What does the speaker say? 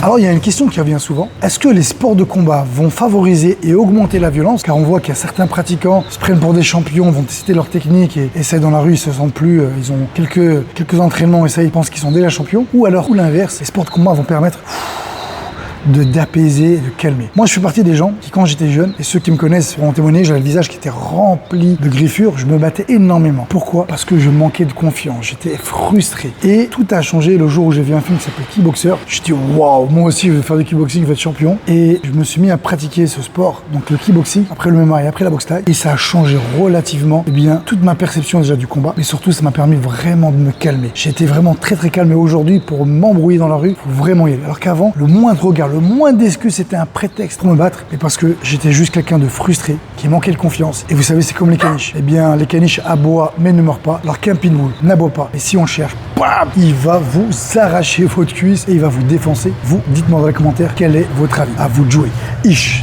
Alors il y a une question qui revient souvent. Est-ce que les sports de combat vont favoriser et augmenter la violence? Car on voit qu'il y a certains pratiquants qui se prennent pour des champions, vont tester leur technique et essaient dans la rue, ils se sentent plus, ils ont quelques entraînements et ça ils pensent qu'ils sont déjà champions. Ou alors, ou l'inverse, les sports de combat vont permettre d'apaiser et de calmer. Moi, je fais partie des gens qui, quand j'étais jeune, et ceux qui me connaissent pourront témoigner, j'avais le visage qui était rempli de griffures, je me battais énormément. Pourquoi? Parce que je manquais de confiance, j'étais frustré. Et tout a changé le jour où j'ai vu un film qui s'appelle Kickboxer. Je dit waouh, moi aussi je vais faire du kickboxing, je vais être champion. Et je me suis mis à pratiquer ce sport, donc le kickboxing, après le MMA et après la boxe thaï. Et ça a changé relativement, toute ma perception déjà du combat. Mais surtout, ça m'a permis vraiment de me calmer. J'ai été vraiment très calme. Et aujourd'hui, pour m'embrouiller dans la rue, il faut vraiment y aller. Alors qu'avant, le moindre regard, le moindre excuse, c'était un prétexte pour me battre, mais parce que j'étais juste quelqu'un de frustré, qui manquait de confiance. Et vous savez, c'est comme les caniches. Eh bien, les caniches aboient, mais ne meurent pas. Alors qu'un pitbull n'aboie pas. Et si on le cherche, bam, il va vous arracher votre cuisse et il va vous défoncer. Vous, dites-moi dans les commentaires quel est votre avis. À vous de jouer. Ish.